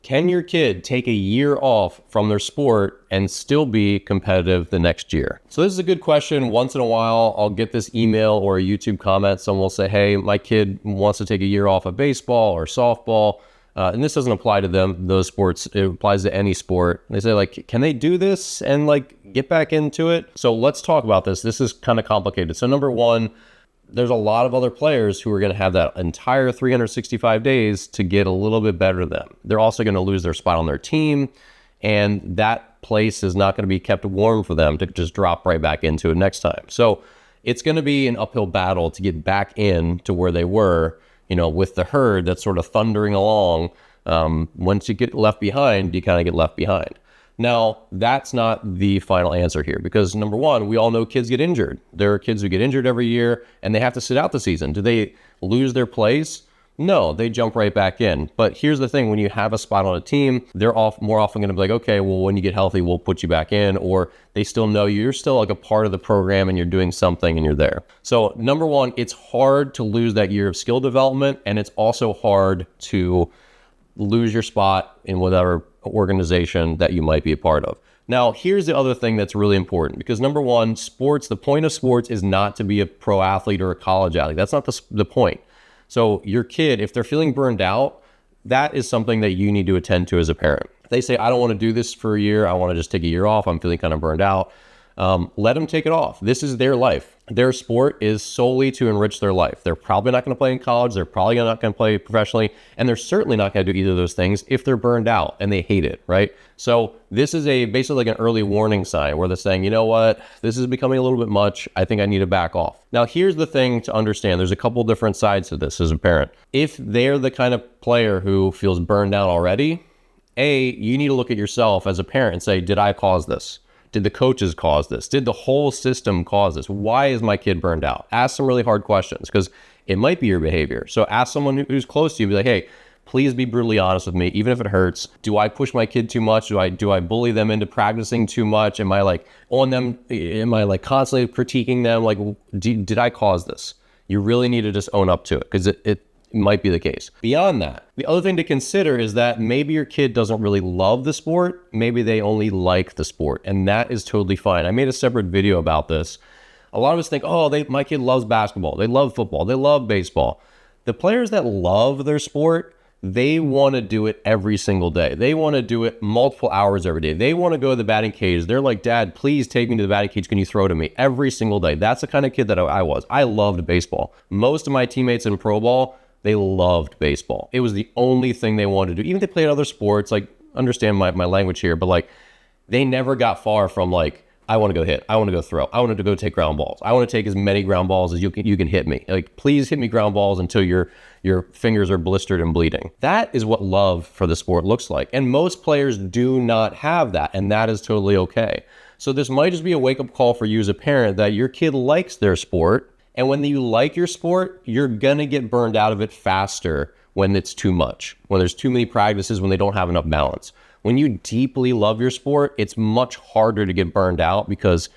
Can your kid take a year off from their sport and still be competitive the next year? So this is a good question. Once in a while, I'll get this email or a YouTube comment. Someone will say, hey, my kid wants to take a year off of baseball or softball. And this doesn't apply to them, those sports. It applies to any sport. They say, like, can they do this and like get back into it? So let's talk about this. This is kind of complicated. So number one, there's a lot of other players who are going to have that entire 365 days to get a little bit better than them. They're also going to lose their spot on their team, and that place is not going to be kept warm for them to just drop right back into it next time. So it's going to be an uphill battle to get back in to where they were, with the herd that's sort of thundering along. Once you get left behind, you kind of get left behind. Now, that's not the final answer here because number one, we all know kids get injured. There are kids who get injured every year and they have to sit out the season. Do they lose their place? No, they jump right back in. But here's the thing, when you have a spot on a team, they're more often going to be like, okay, well, when you get healthy, we'll put you back in, or they still know you're still like a part of the program and you're doing something and you're there. So number one, it's hard to lose that year of skill development, and it's also hard to lose your spot in whatever organization that you might be a part of. Now, here's the other thing that's really important, because number one, the point of sports is not to be a pro athlete or a college athlete. That's not the point. So your kid, if they're feeling burned out, that is something that you need to attend to as a parent. If they say, I don't want to do this for a year, I want to just take a year off, I'm feeling kind of burned out, let them take it off. This is their life. Their sport is solely to enrich their life. They're probably not going to play in college. They're probably not going to play professionally. And they're certainly not going to do either of those things if they're burned out and they hate it, right? So this is basically like an early warning sign where they're saying, you know what, this is becoming a little bit much. I think I need to back off. Now, here's the thing to understand. There's a couple different sides to this as a parent. If they're the kind of player who feels burned out already, you need to look at yourself as a parent and say, did I cause this? Did the coaches cause this? Did the whole system cause this? Why is my kid burned out? Ask some really hard questions because it might be your behavior. So ask someone who's close to you, be like, hey, please be brutally honest with me, even if it hurts. Do I push my kid too much? Do I bully them into practicing too much? Am I like on them? Am I like constantly critiquing them? Like, did I cause this? You really need to just own up to it because it might be the case. Beyond that, the other thing to consider is that maybe your kid doesn't really love the sport. Maybe they only like the sport, and that is totally fine. I made a separate video about this. A lot of us think, my kid loves basketball. They love football. They love baseball. The players that love their sport, they want to do it every single day. They want to do it multiple hours every day. They want to go to the batting cage. They're like, Dad, please take me to the batting cage. Can you throw to me? Every single day. That's the kind of kid that I was. I loved baseball. Most of my teammates in pro ball, they loved baseball. It was the only thing they wanted to do. Even if they played other sports, like, understand my language here, but like, they never got far from like, I want to go hit. I want to go throw. I want to go take ground balls. I want to take as many ground balls as you can hit me. Like, please hit me ground balls until your fingers are blistered and bleeding. That is what love for the sport looks like. And most players do not have that, and that is totally okay. So this might just be a wake-up call for you as a parent that your kid likes their sport. And when you like your sport, you're going to get burned out of it faster when it's too much, when there's too many practices, when they don't have enough balance. When you deeply love your sport, it's much harder to get burned out because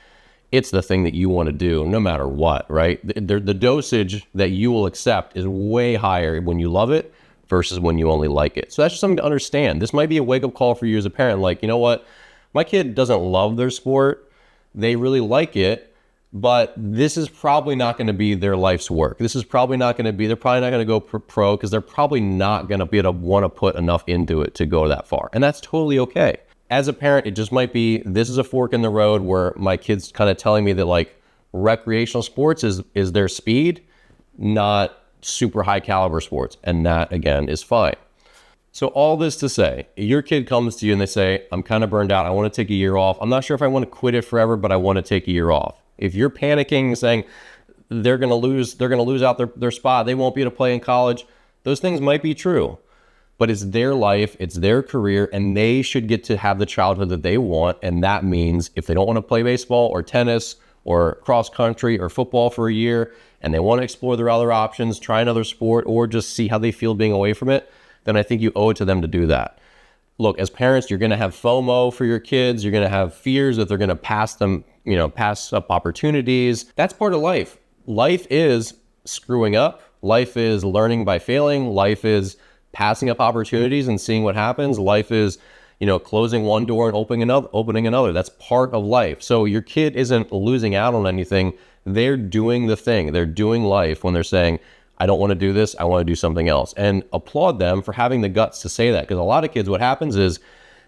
it's the thing that you want to do no matter what, right? The dosage that you will accept is way higher when you love it versus when you only like it. So that's just something to understand. This might be a wake-up call for you as a parent. Like, you know what? My kid doesn't love their sport. They really like it. But this is probably not going to be their life's work. They're probably not going to go pro because they're probably not going to be able to want to put enough into it to go that far. And that's totally okay. As a parent, it just might be, this is a fork in the road where my kid's kind of telling me that like recreational sports is their speed, not super high caliber sports. And that again is fine. So all this to say, your kid comes to you and they say, I'm kind of burned out. I want to take a year off. I'm not sure if I want to quit it forever, but I want to take a year off. If you're panicking, saying they're going to lose out their spot, they won't be able to play in college, those things might be true. But it's their life, it's their career, and they should get to have the childhood that they want. And that means if they don't want to play baseball or tennis or cross country or football for a year, and they want to explore their other options, try another sport, or just see how they feel being away from it, then I think you owe it to them to do that. Look, as parents, you're going to have FOMO for your kids. You're going to have fears that they're going to pass up opportunities. That's part of life. Life is screwing up. Life is learning by failing. Life is passing up opportunities and seeing what happens. Life is, closing one door and opening another. That's part of life. So your kid isn't losing out on anything. They're doing the thing. They're doing life when they're saying, I don't want to do this. I want to do something else. And applaud them for having the guts to say that. Because a lot of kids, what happens is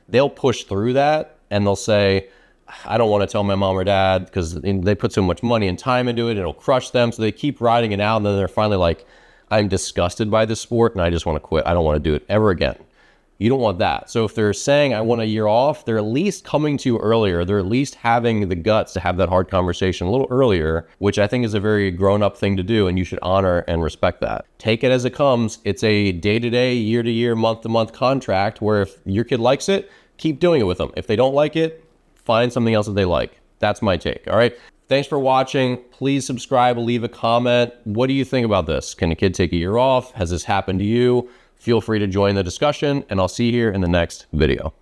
they'll push through that and they'll say, I don't want to tell my mom or dad because they put so much money and time into it. It'll crush them. So they keep riding it out. And then they're finally like, I'm disgusted by this sport and I just want to quit. I don't want to do it ever again. You don't want that. So if they're saying, I want a year off, they're at least coming to you earlier. They're at least having the guts to have that hard conversation a little earlier, which I think is a very grown-up thing to do, and you should honor and respect that. Take it as it comes. It's a day-to-day, year-to-year, month-to-month contract where if your kid likes it, keep doing it with them. If they don't like it, find something else that they like. That's my take, all right? Thanks for watching. Please subscribe, leave a comment. What do you think about this? Can a kid take a year off? Has this happened to you? Feel free to join the discussion, and I'll see you here in the next video.